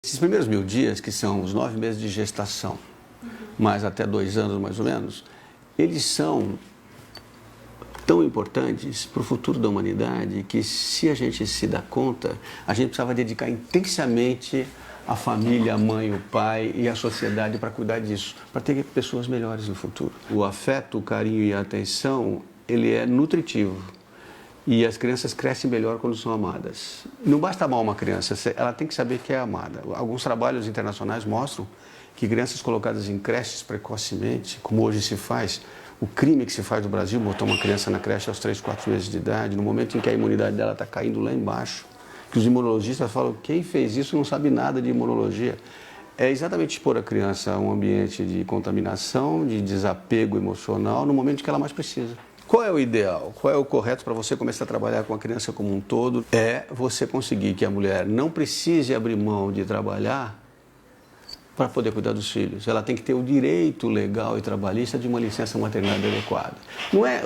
Esses primeiros 1000 dias, que são os 9 meses de gestação, mais até 2 anos mais ou menos, eles são tão importantes para o futuro da humanidade que, se a gente se dá conta, a gente precisava dedicar intensamente a família, a mãe, o pai e a sociedade para cuidar disso, para ter pessoas melhores no futuro. O afeto, o carinho e a atenção, ele é nutritivo. E as crianças crescem melhor quando são amadas. Não basta amar uma criança, ela tem que saber que é amada. Alguns trabalhos internacionais mostram que crianças colocadas em creches precocemente, como hoje se faz, o crime que se faz no Brasil, botar uma criança na creche aos 3, 4 meses de idade, no momento em que a imunidade dela está caindo lá embaixo, que os imunologistas falam, quem fez isso não sabe nada de imunologia. É exatamente expor a criança a um ambiente de contaminação, de desapego emocional, no momento que ela mais precisa. Qual é o ideal? Qual é o correto para você começar a trabalhar com a criança como um todo? É você conseguir que a mulher não precise abrir mão de trabalhar para poder cuidar dos filhos. Ela tem que ter o direito legal e trabalhista de uma licença maternidade adequada.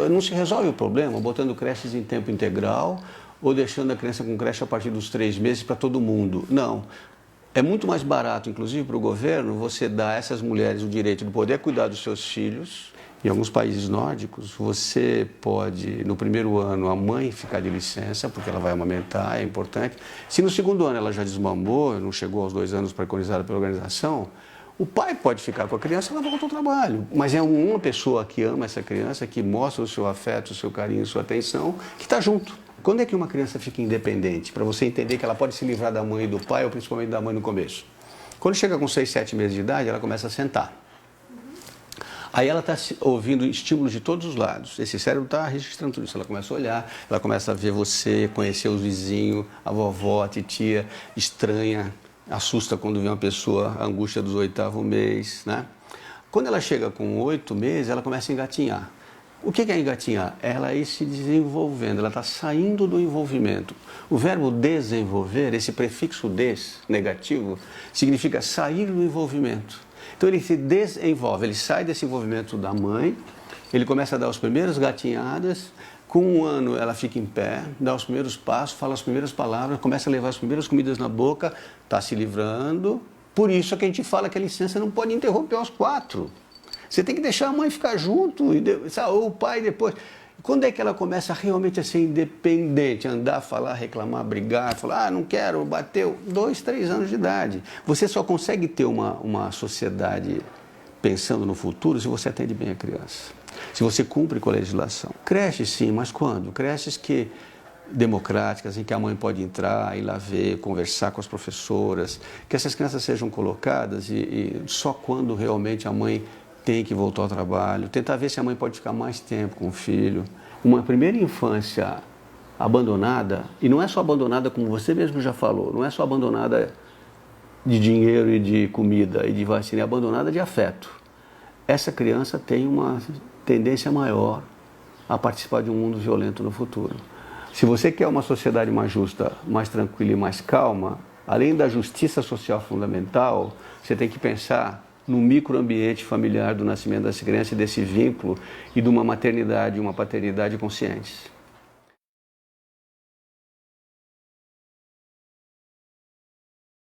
Não se resolve o problema botando creches em tempo integral ou deixando a criança com creche a partir dos 3 meses para todo mundo. Não. É muito mais barato, inclusive, para o governo, você dar a essas mulheres o direito de poder cuidar dos seus filhos. Em alguns países nórdicos, você pode, no primeiro ano, a mãe ficar de licença, porque ela vai amamentar, é importante. Se no segundo ano ela já desmamou, não chegou aos 2 anos preconizada pela organização, o pai pode ficar com a criança e ela volta ao trabalho. Mas é uma pessoa que ama essa criança, que mostra o seu afeto, o seu carinho, a sua atenção, que está junto. Quando é que uma criança fica independente? Para você entender que ela pode se livrar da mãe e do pai, ou principalmente da mãe no começo. Quando chega com 6, 7 meses de idade, ela começa a sentar. Aí ela está ouvindo estímulos de todos os lados. Esse cérebro está registrando tudo isso. Ela começa a olhar, ela começa a ver você, conhecer os vizinhos, a vovó, a titia, estranha, assusta quando vê uma pessoa, a angústia dos 8º mês, né? Quando ela chega com 8 meses, ela começa a engatinhar. O que é engatinhar? Ela ir se desenvolvendo, ela está saindo do envolvimento. O verbo desenvolver, esse prefixo des, negativo, significa sair do envolvimento. Então ele se desenvolve, ele sai desse envolvimento da mãe, ele começa a dar as primeiras gatinhadas, com 1 ano ela fica em pé, dá os primeiros passos, fala as primeiras palavras, começa a levar as primeiras comidas na boca, está se livrando. Por isso é que a gente fala que a licença não pode interromper aos 4. Você tem que deixar a mãe ficar junto, ou o pai depois. Quando é que ela começa realmente a ser independente, andar, falar, reclamar, brigar, falar, não quero, bateu, 2, 3 anos de idade. Você só consegue ter uma sociedade pensando no futuro se você atende bem a criança, se você cumpre com a legislação. Creches sim, mas quando? Creches democráticas, em que a mãe pode entrar, ir lá ver, conversar com as professoras, que essas crianças sejam colocadas e só quando realmente a mãe tem que voltar ao trabalho, tentar ver se a mãe pode ficar mais tempo com o filho. Uma primeira infância abandonada, e não é só abandonada como você mesmo já falou, não é só abandonada de dinheiro e de comida e de vacina, é abandonada de afeto. Essa criança tem uma tendência maior a participar de um mundo violento no futuro. Se você quer uma sociedade mais justa, mais tranquila e mais calma, além da justiça social fundamental, você tem que pensar no microambiente familiar do nascimento dessa criança e desse vínculo e de uma maternidade e uma paternidade conscientes.